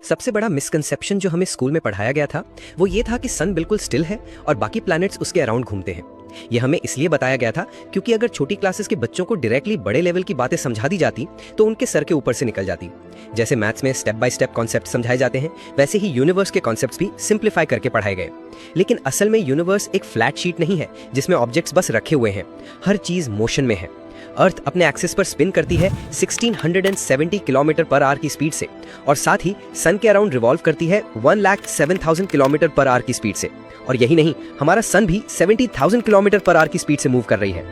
सबसे बड़ा मिसकंसेप्शन जो हमें स्कूल में पढ़ाया गया था वो ये था कि सन बिल्कुल स्टिल है और बाकी प्लैनेट्स उसके अराउंड घूमते हैं। ये हमें इसलिए बताया गया था क्योंकि अगर छोटी क्लासेस के बच्चों को डायरेक्टली बड़े लेवल की बातें समझा दी जाती तो उनके सर के ऊपर से निकल जाती। जैसे मैथ्स में स्टेप बाय स्टेप कॉन्सेप्ट समझाए जाते हैं, वैसे ही यूनिवर्स के कॉन्सेप्ट्स भी सिंप्लीफाई करके पढ़ाए गए। लेकिन असल में यूनिवर्स एक फ्लैट शीट नहीं है जिसमें ऑब्जेक्ट्स बस रखे हुए हैं। हर चीज मोशन में है। अर्थ अपने एक्सिस पर स्पिन करती है 1670 किलोमीटर पर आवर की स्पीड से और साथ ही सन के अराउंड रिवॉल्व करती है 1,07,000 किलोमीटर पर आवर की स्पीड से। और यही नहीं, हमारा सन भी 70,000 किलोमीटर पर आवर की स्पीड से मूव कर रही है।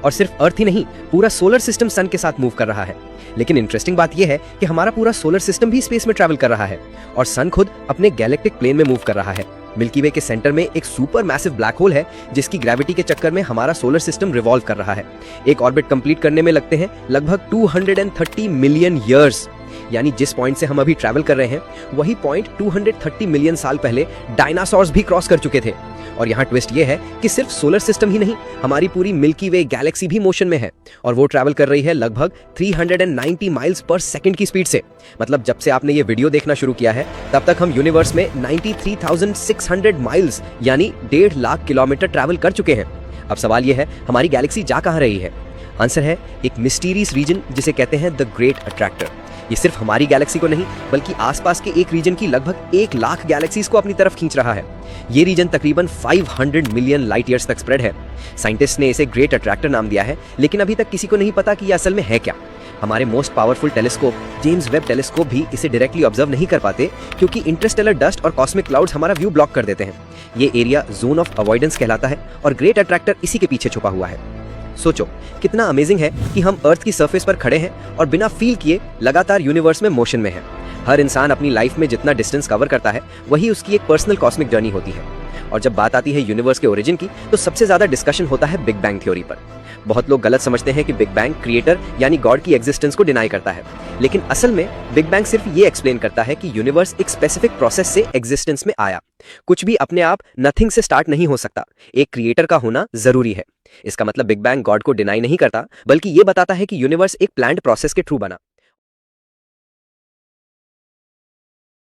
और सिर्फ अर्थ ही नहीं, पूरा सोलर सिस्टम सन के साथ मूव कर रहा है। लेकिन इंटरेस्टिंग बात यह है कि हमारा पूरा सोलर सिस्टम भी स्पेस में ट्रैवल कर रहा है और सन खुद अपने गैलेक्टिक प्लेन में मूव कर रहा है। मिल्की वे के सेंटर में एक सुपर मैसिव ब्लैक होल है जिसकी ग्रेविटी के चक्कर में हमारा सोलर सिस्टम रिवॉल्व कर रहा है। एक ऑर्बिट कंप्लीट करने में लगते हैं लगभग 230 मिलियन ईयर्स। यानी जिस पॉइंट से हम अभी ट्रैवल कर रहे हैं वही पॉइंट 230 मिलियन साल पहले डायनासोर्स भी क्रॉस कर चुके थे। और यहाँ ट्विस्ट ये है कि सिर्फ सोलर सिस्टम ही नहीं, हमारी पूरी मिल्की वे गैलेक्सी भी मोशन में है और वो ट्रैवल कर रही है लगभग 390 माइल्स पर सेकंड की स्पीड से। मतलब जब से आपने ये वीडियो देखना शुरू किया है तब तक हम यूनिवर्स में 93,600 माइल्स यानी 1.5 लाख किलोमीटर ट्रैवल कर चुके हैं। अब सवाल ये है, हमारी गैलेक्सी जा कहाँ रही है? आंसर है एक मिस्टीरियस रीजन जिसे कहते हैं द ग्रेट अट्रैक्टर। ये सिर्फ हमारी गैलेक्सी को नहीं बल्कि आसपास के एक रीजन की लगभग 1 लाख गैलेक्सीज को अपनी तरफ खींच रहा है। ये रीजन तकरीबन 500 मिलियन लाइट ईयर्स तक स्प्रेड है। साइंटिस्ट ने इसे ग्रेट अट्रैक्टर नाम दिया है, लेकिन अभी तक किसी को नहीं पता कि ये असल में है क्या। हमारे most powerful telescope James Webb telescope भी इसे डायरेक्टली ऑब्जर्व नहीं कर पाते क्योंकि इंटरस्टेलर डस्ट और कॉस्मिक क्लाउड्स हमारा व्यू ब्लॉक कर देते हैं। ये एरिया जोन ऑफ अवॉइडेंस कहलाता है और ग्रेट अट्रैक्टर इसी के पीछे छुपा हुआ है। सोचो कितना अमेजिंग है कि हम अर्थ की सरफेस पर खड़े हैं और बिना फील किए लगातार यूनिवर्स में मोशन में हैं। हर इंसान अपनी लाइफ में जितना डिस्टेंस कवर करता है वही उसकी एक पर्सनल कॉस्मिक जर्नी होती है। और जब बात आती है यूनिवर्स के ओरिजिन की तो सबसे ज्यादा डिस्कशन होता है बिग बैंग थ्योरी पर। बहुत लोग गलत समझते हैं कि बिग बैंग क्रिएटर यानी गॉड की एग्जिस्टेंस को डिनाई करता है, लेकिन असल में बिग बैंग सिर्फ ये एक्सप्लेन करता है कि यूनिवर्स एक स्पेसिफिक प्रोसेस से एग्जिस्टेंस में आया। कुछ भी अपने आप नथिंग से स्टार्ट नहीं हो सकता, एक क्रिएटर का होना जरूरी है। इसका मतलब बिग बैंग गॉड को डिनाई नहीं करता बल्कि ये बताता है कि यूनिवर्स एक प्लान्ड प्रोसेस के थ्रू बना।